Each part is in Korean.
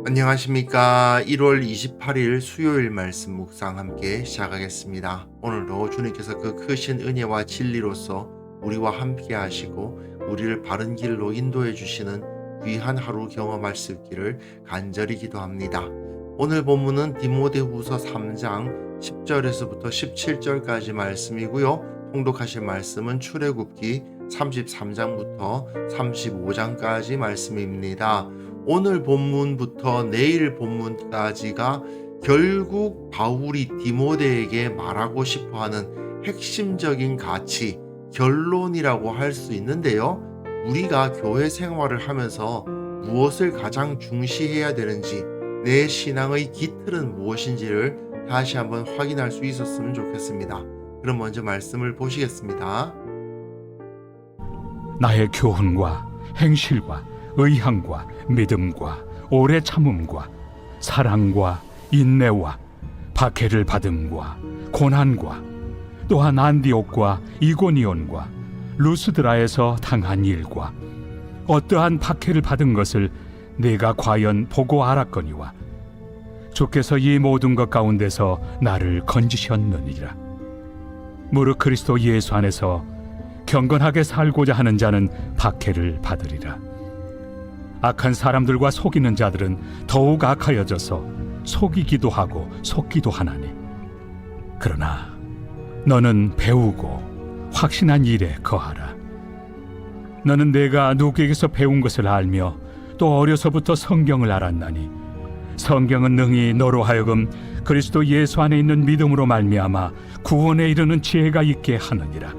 안녕하십니까. 1월 28일 수요일 말씀 묵상 함께 시작하겠습니다. 오늘도 주님께서 그 크신 은혜와 진리로서 우리와 함께 하시고 우리를 바른 길로 인도해 주시는 귀한 하루 경험할 수 있기를 간절히 기도합니다. 오늘 본문은 디모데후서 3장 10절에서부터 17절까지 말씀이고요. 통독하실 말씀은 출애굽기 33장부터 35장까지 말씀입니다. 오늘 본문부터 내일 본문까지가 결국 바울이 디모데에게 말하고 싶어하는 핵심적인 가치, 결론이라고 할 수 있는데요. 우리가 교회 생활을 하면서 무엇을 가장 중시해야 되는지, 내 신앙의 기틀은 무엇인지를 다시 한번 확인할 수 있었으면 좋겠습니다. 그럼 먼저 말씀을 보시겠습니다. 나의 교훈과 행실과 의향과 믿음과 오래 참음과 사랑과 인내와 박해를 받음과 고난과 또한 안디옥과 이고니온과 루스드라에서 당한 일과 어떠한 박해를 받은 것을 네가 과연 보고 알았거니와 주께서 이 모든 것 가운데서 나를 건지셨느니라. 무릇 그리스도 예수 안에서 경건하게 살고자 하는 자는 박해를 받으리라. 악한 사람들과 속이는 자들은 더욱 악하여져서 속이기도 하고 속기도 하나니, 그러나 너는 배우고 확신한 일에 거하라. 너는 내가 누구에게서 배운 것을 알며 또 어려서부터 성경을 알았나니 성경은 능히 너로 하여금 그리스도 예수 안에 있는 믿음으로 말미암아 구원에 이르는 지혜가 있게 하느니라.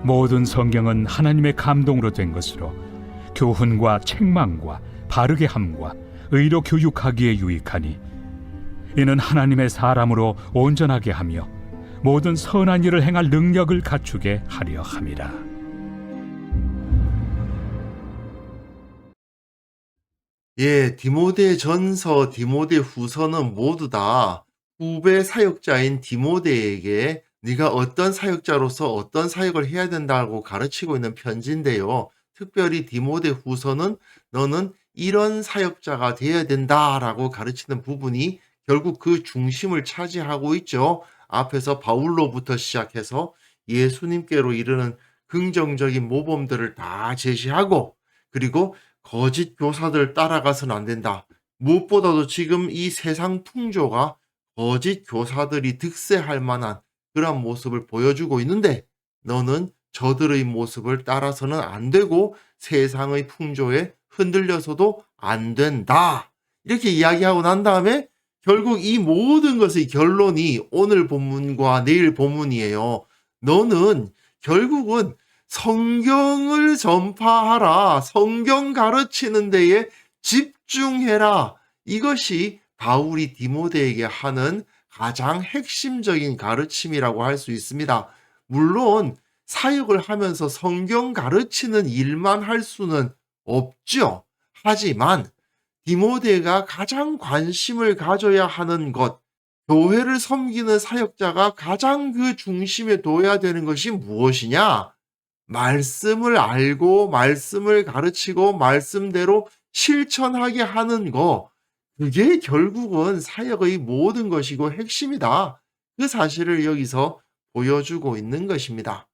모든 성경은 하나님의 감동으로 된 것으로 교훈과 책망과 바르게 함과 의로 교육하기에 유익하니 이는 하나님의 사람으로 온전하게 하며 모든 선한 일을 행할 능력을 갖추게 하려 함이라. 디모데전서, 디모데후서는 모두 다 후배 사역자인 디모데에게 네가 어떤 사역자로서 어떤 사역을 해야 된다고 가르치고 있는 편지인데요. 특별히 디모데후서는 너는 이런 사역자가 되어야 된다라고 가르치는 부분이 결국 그 중심을 차지하고 있죠. 앞에서 바울로부터 시작해서 예수님께로 이르는 긍정적인 모범들을 다 제시하고, 그리고 거짓 교사들 따라가서는 안 된다. 무엇보다도 지금 이 세상 풍조가 거짓 교사들이 득세할 만한 그런 모습을 보여주고 있는데, 너는 저들의 모습을 따라서는 안 되고 세상의 풍조에 흔들려서도 안 된다. 이렇게 이야기하고 난 다음에 결국 이 모든 것의 결론이 오늘 본문과 내일 본문이에요. 너는 결국은 성경을 전파하라. 성경 가르치는 데에 집중해라. 이것이 바울이 디모데에게 하는 가장 핵심적인 가르침이라고 할 수 있습니다. 물론 사역을 하면서 성경 가르치는 일만 할 수는 없죠. 하지만 디모데가 가장 관심을 가져야 하는 것, 교회를 섬기는 사역자가 가장 그 중심에 둬야 되는 것이 무엇이냐? 말씀을 알고 말씀을 가르치고 말씀대로 실천하게 하는 거, 그게 결국은 사역의 모든 것이고 핵심이다. 그 사실을 여기서 보여주고 있는 것입니다.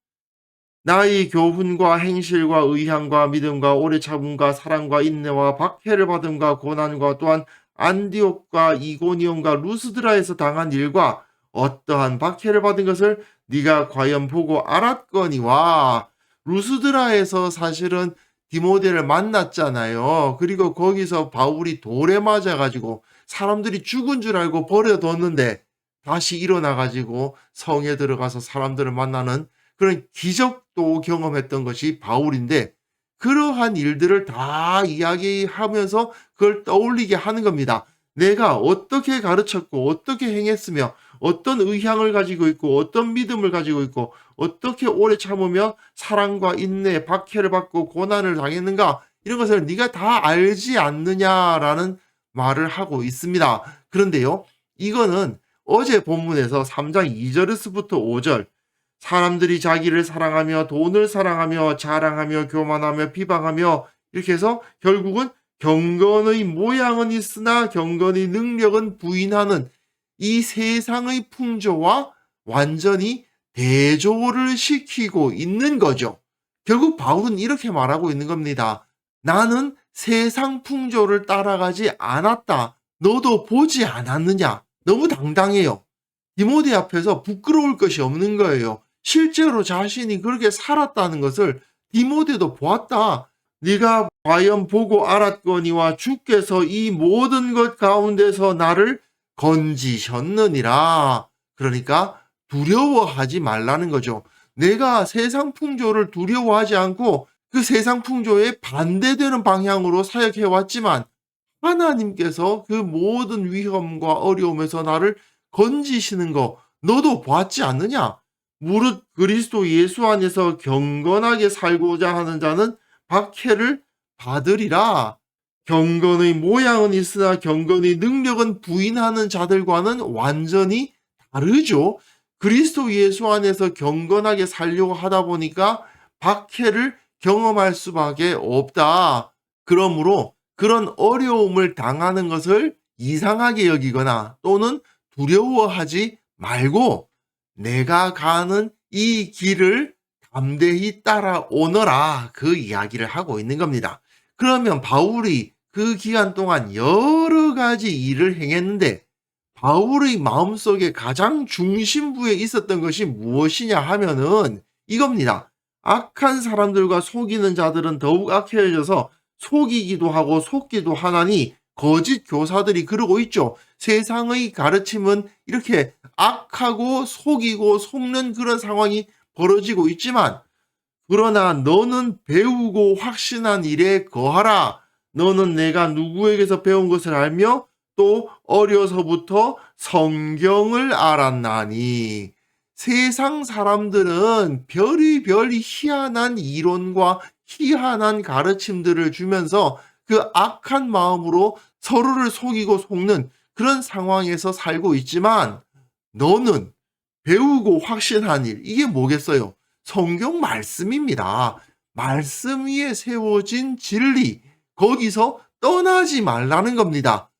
나의 교훈과 행실과 의향과 믿음과 오래 참음과 사랑과 인내와 박해를 받음과 고난과 또한 안디옥과 이고니온과 루스드라에서 당한 일과 어떠한 박해를 받은 것을 네가 과연 보고 알았거니와. 루스드라에서 사실은 디모데를 만났잖아요. 그리고 거기서 바울이 돌에 맞아가지고 사람들이 죽은 줄 알고 버려뒀는데 다시 일어나가지고 성에 들어가서 사람들을 만나는 그런 기적도 경험했던 것이 바울인데, 그러한 일들을 다 이야기하면서 그걸 떠올리게 하는 겁니다. 내가 어떻게 가르쳤고 어떻게 행했으며 어떤 의향을 가지고 있고 어떤 믿음을 가지고 있고 어떻게 오래 참으며 사랑과 인내, 박해를 받고 고난을 당했는가, 이런 것을 네가 다 알지 않느냐라는 말을 하고 있습니다. 그런데요, 이거는 어제 본문에서 3장 2절에서부터 5절, 사람들이 자기를 사랑하며 돈을 사랑하며 자랑하며 교만하며 비방하며 이렇게 해서 결국은 경건의 모양은 있으나 경건의 능력은 부인하는 이 세상의 풍조와 완전히 대조를 시키고 있는 거죠. 결국 바울은 이렇게 말하고 있는 겁니다. 나는 세상 풍조를 따라가지 않았다. 너도 보지 않았느냐? 너무 당당해요. 디모데 앞에서 부끄러울 것이 없는 거예요. 실제로 자신이 그렇게 살았다는 것을 디모데도 보았다. 네가 과연 보고 알았거니와 주께서 이 모든 것 가운데서 나를 건지셨느니라. 그러니까 두려워하지 말라는 거죠. 내가 세상 풍조를 두려워하지 않고 그 세상 풍조에 반대되는 방향으로 사역해 왔지만 하나님께서 그 모든 위험과 어려움에서 나를 건지시는 거 너도 보았지 않느냐? 무릇 그리스도 예수 안에서 경건하게 살고자 하는 자는 박해를 받으리라. 경건의 모양은 있으나 경건의 능력은 부인하는 자들과는 완전히 다르죠. 그리스도 예수 안에서 경건하게 살려고 하다 보니까 박해를 경험할 수밖에 없다. 그러므로 그런 어려움을 당하는 것을 이상하게 여기거나 또는 두려워하지 말고 내가 가는 이 길을 담대히 따라오너라, 그 이야기를 하고 있는 겁니다. 그러면 바울이 그 기간 동안 여러 가지 일을 행했는데 바울의 마음속에 가장 중심부에 있었던 것이 무엇이냐 하면은 이겁니다. 악한 사람들과 속이는 자들은 더욱 악해져서 속이기도 하고 속기도 하나니 거짓 교사들이 그러고 있죠. 세상의 가르침은 이렇게 악하고 속이고 속는 그런 상황이 벌어지고 있지만 그러나 너는 배우고 확신한 일에 거하라. 너는 내가 누구에게서 배운 것을 알며 또 어려서부터 성경을 알았나니. 세상 사람들은 별의별 희한한 이론과 희한한 가르침들을 주면서 그 악한 마음으로 서로를 속이고 속는 그런 상황에서 살고 있지만 너는 배우고 확신한 일, 이게 뭐겠어요? 성경 말씀입니다. 말씀 위에 세워진 진리, 거기서 떠나지 말라는 겁니다.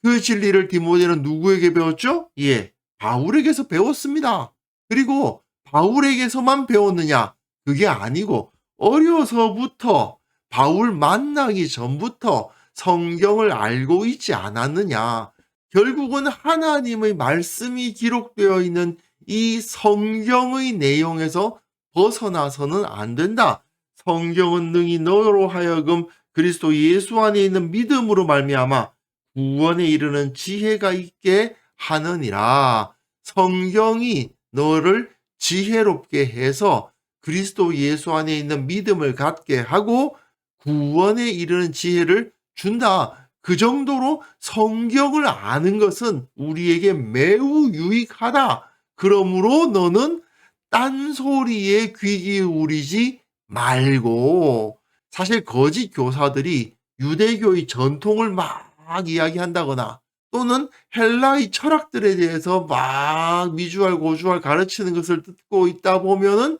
그 진리를 디모데는 누구에게 배웠죠? 예, 바울에게서 배웠습니다. 그리고 바울에게서만 배웠느냐? 그게 아니고 어려서부터 바울 만나기 전부터 성경을 알고 있지 않았느냐? 결국은 하나님의 말씀이 기록되어 있는 이 성경의 내용에서 벗어나서는 안 된다. 성경은 능히 너로 하여금 그리스도 예수 안에 있는 믿음으로 말미암아 구원에 이르는 지혜가 있게 하느니라. 성경이 너를 지혜롭게 해서 그리스도 예수 안에 있는 믿음을 갖게 하고 구원에 이르는 지혜를 준다. 그 정도로 성경을 아는 것은 우리에게 매우 유익하다. 그러므로 너는 딴소리에 귀 기울이지 말고, 사실 거짓 교사들이 유대교의 전통을 막 이야기한다거나 또는 헬라의 철학들에 대해서 막 미주알 고주알 가르치는 것을 듣고 있다 보면은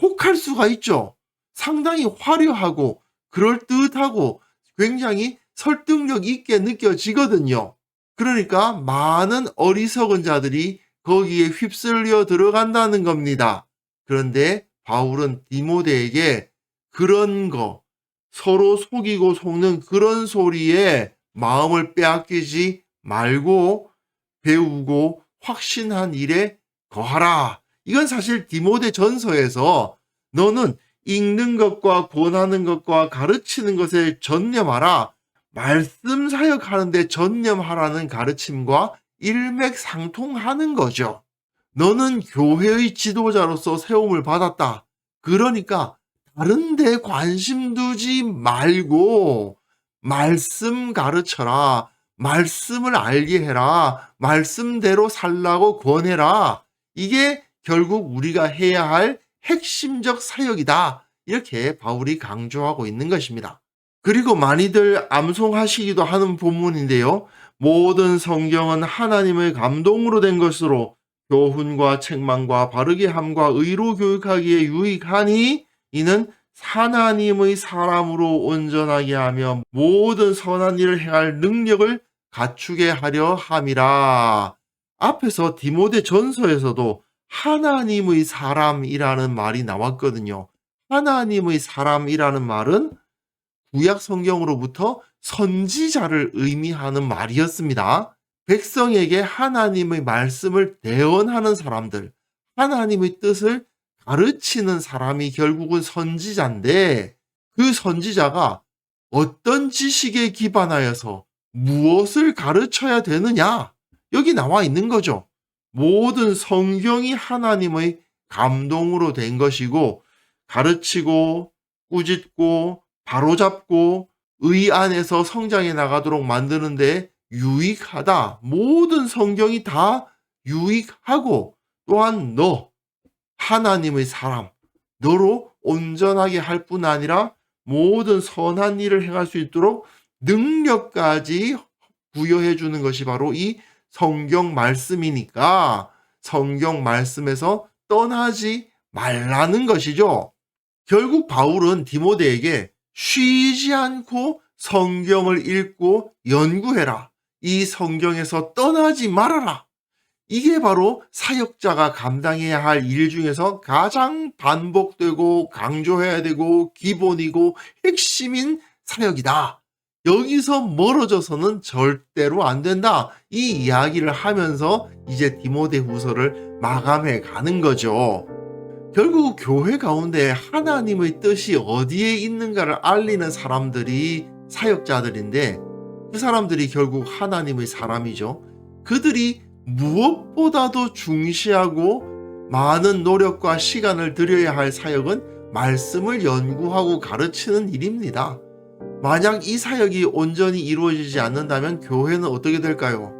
혹할 수가 있죠. 상당히 화려하고 그럴듯하고 굉장히 설득력 있게 느껴지거든요. 그러니까 많은 어리석은 자들이 거기에 휩쓸려 들어간다는 겁니다. 그런데 바울은 디모데에게 그런 거, 서로 속이고 속는 그런 소리에 마음을 빼앗기지 말고 배우고 확신한 일에 거하라. 이건 사실 디모데 전서에서 너는 읽는 것과 권하는 것과 가르치는 것에 전념하라. 말씀 사역하는데 전념하라는 가르침과 일맥상통하는 거죠. 너는 교회의 지도자로서 세움을 받았다. 그러니까 다른 데 관심 두지 말고 말씀 가르쳐라. 말씀을 알게 해라. 말씀대로 살라고 권해라. 이게 결국 우리가 해야 할 핵심적 사역이다. 이렇게 바울이 강조하고 있는 것입니다. 그리고 많이들 암송하시기도 하는 본문인데요. 모든 성경은 하나님의 감동으로 된 것으로 교훈과 책망과 바르게 함과 의로 교육하기에 유익하니 이는 하나님의 사람으로 온전하게 하며 모든 선한 일을 행할 능력을 갖추게 하려 함이라. 앞에서 디모데 전서에서도 하나님의 사람이라는 말이 나왔거든요. 하나님의 사람이라는 말은 구약 성경으로부터 선지자를 의미하는 말이었습니다. 백성에게 하나님의 말씀을 대언하는 사람들, 하나님의 뜻을 가르치는 사람이 결국은 선지자인데, 그 선지자가 어떤 지식에 기반하여서 무엇을 가르쳐야 되느냐? 여기 나와 있는 거죠. 모든 성경이 하나님의 감동으로 된 것이고, 가르치고, 꾸짖고, 바로잡고, 의 안에서 성장해 나가도록 만드는데 유익하다. 모든 성경이 다 유익하고, 또한 너, 하나님의 사람, 너로 온전하게 할 뿐 아니라 모든 선한 일을 행할 수 있도록 능력까지 부여해 주는 것이 바로 이 성경 말씀이니까 성경 말씀에서 떠나지 말라는 것이죠. 결국 바울은 디모데에게 쉬지 않고 성경을 읽고 연구해라. 이 성경에서 떠나지 말아라. 이게 바로 사역자가 감당해야 할 일 중에서 가장 반복되고 강조해야 되고 기본이고 핵심인 사역이다. 여기서 멀어져서는 절대로 안 된다. 이 이야기를 하면서 이제 디모데후서를 마감해 가는 거죠. 결국 교회 가운데 하나님의 뜻이 어디에 있는가를 알리는 사람들이 사역자들인데, 그 사람들이 결국 하나님의 사람이죠. 그들이 무엇보다도 중시하고 많은 노력과 시간을 들여야 할 사역은 말씀을 연구하고 가르치는 일입니다. 만약 이 사역이 온전히 이루어지지 않는다면 교회는 어떻게 될까요?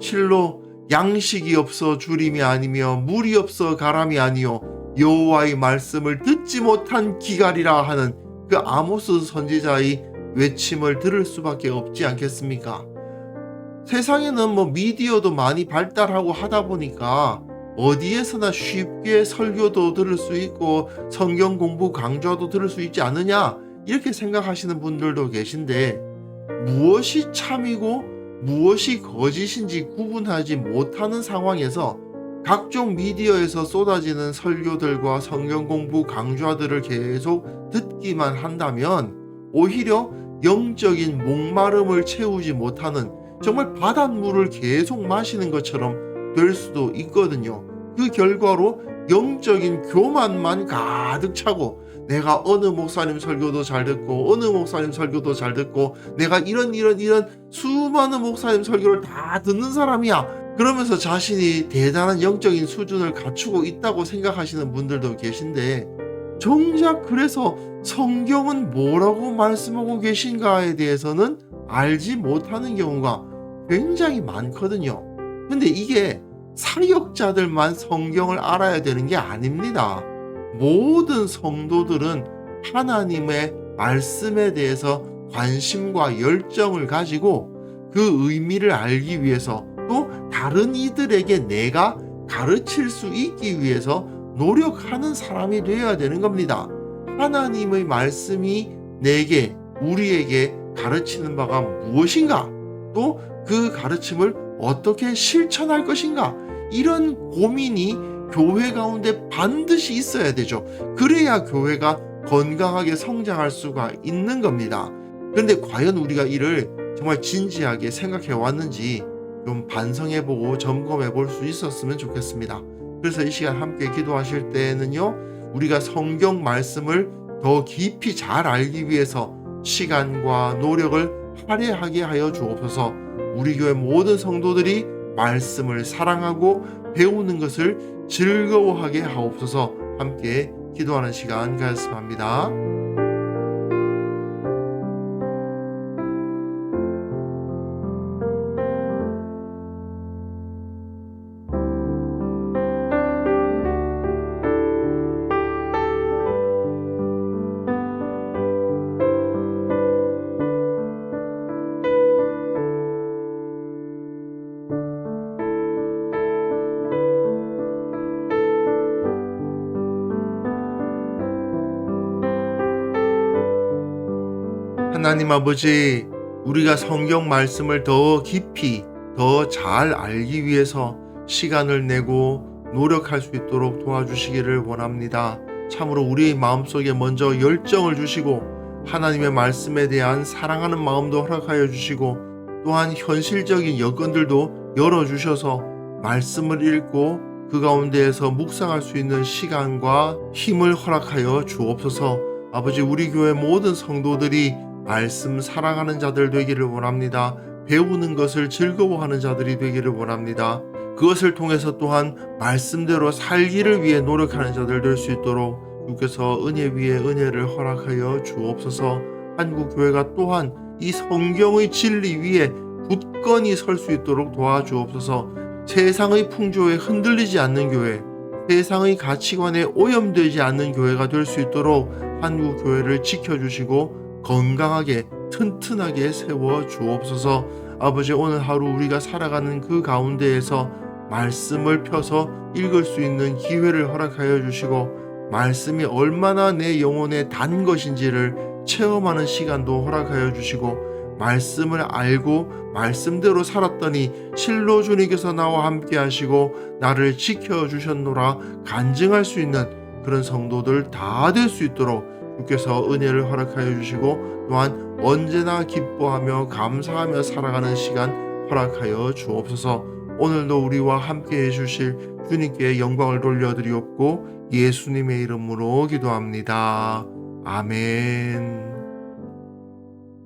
실로 양식이 없어 주림이 아니며 물이 없어 가람이 아니요 여호와의 말씀을 듣지 못한 기갈이라 하는 그 아모스 선지자의 외침을 들을 수밖에 없지 않겠습니까? 세상에는 미디어도 많이 발달하고 하다 보니까 어디에서나 쉽게 설교도 들을 수 있고 성경 공부 강좌도 들을 수 있지 않느냐, 이렇게 생각하시는 분들도 계신데, 무엇이 참이고 무엇이 거짓인지 구분하지 못하는 상황에서 각종 미디어에서 쏟아지는 설교들과 성경 공부 강좌들을 계속 듣기만 한다면 오히려 영적인 목마름을 채우지 못하는, 정말 바닷물을 계속 마시는 것처럼 될 수도 있거든요. 그 결과로 영적인 교만만 가득 차고, 내가 어느 목사님 설교도 잘 듣고 어느 목사님 설교도 잘 듣고 내가 이런 수많은 목사님 설교를 다 듣는 사람이야, 그러면서 자신이 대단한 영적인 수준을 갖추고 있다고 생각하시는 분들도 계신데, 정작 그래서 성경은 뭐라고 말씀하고 계신가에 대해서는 알지 못하는 경우가 굉장히 많거든요. 근데 이게 사역자들만 성경을 알아야 되는 게 아닙니다. 모든 성도들은 하나님의 말씀에 대해서 관심과 열정을 가지고 그 의미를 알기 위해서, 또 다른 이들에게 내가 가르칠 수 있기 위해서 노력하는 사람이 되어야 되는 겁니다. 하나님의 말씀이 내게, 우리에게 가르치는 바가 무엇인가, 또 그 가르침을 어떻게 실천할 것인가, 이런 고민이 교회 가운데 반드시 있어야 되죠. 그래야 교회가 건강하게 성장할 수가 있는 겁니다. 그런데 과연 우리가 이를 정말 진지하게 생각해 왔는지 좀 반성해보고 점검해 볼 수 있었으면 좋겠습니다. 그래서 이 시간 함께 기도하실 때에는요, 우리가 성경 말씀을 더 깊이 잘 알기 위해서 시간과 노력을 할애하게 하여 주옵소서. 우리 교회 모든 성도들이 말씀을 사랑하고 배우는 것을 즐거워하게 하옵소서. 함께 기도하는 시간 가졌으면 합니다. 하나님 아버지, 우리가 성경 말씀을 더 깊이 더 잘 알기 위해서 시간을 내고 노력할 수 있도록 도와주시기를 원합니다. 참으로 우리 마음속에 먼저 열정을 주시고 하나님의 말씀에 대한 사랑하는 마음도 허락하여 주시고 또한 현실적인 여건들도 열어주셔서 말씀을 읽고 그 가운데에서 묵상할 수 있는 시간과 힘을 허락하여 주옵소서. 아버지, 우리 교회 모든 성도들이 말씀 사랑하는 자들 되기를 원합니다. 배우는 것을 즐거워하는 자들이 되기를 원합니다. 그것을 통해서 또한 말씀대로 살기를 위해 노력하는 자들 될 수 있도록 주께서 은혜 위에 은혜를 허락하여 주옵소서. 한국교회가 또한 이 성경의 진리 위에 굳건히 설 수 있도록 도와주옵소서. 세상의 풍조에 흔들리지 않는 교회, 세상의 가치관에 오염되지 않는 교회가 될 수 있도록 한국교회를 지켜주시고 건강하게 튼튼하게 세워 주옵소서. 아버지, 오늘 하루 우리가 살아가는 그 가운데에서 말씀을 펴서 읽을 수 있는 기회를 허락하여 주시고 말씀이 얼마나 내 영혼에 단 것인지를 체험하는 시간도 허락하여 주시고 말씀을 알고 말씀대로 살았더니 실로 주님께서 나와 함께 하시고 나를 지켜주셨노라 간증할 수 있는 그런 성도들 다 될 수 있도록 주께서 은혜를 허락하여 주시고 또한 언제나 기뻐하며 감사하며 살아가는 시간 허락하여 주옵소서. 오늘도 우리와 함께 해주실 주님께 영광을 돌려드리옵고 예수님의 이름으로 기도합니다. 아멘.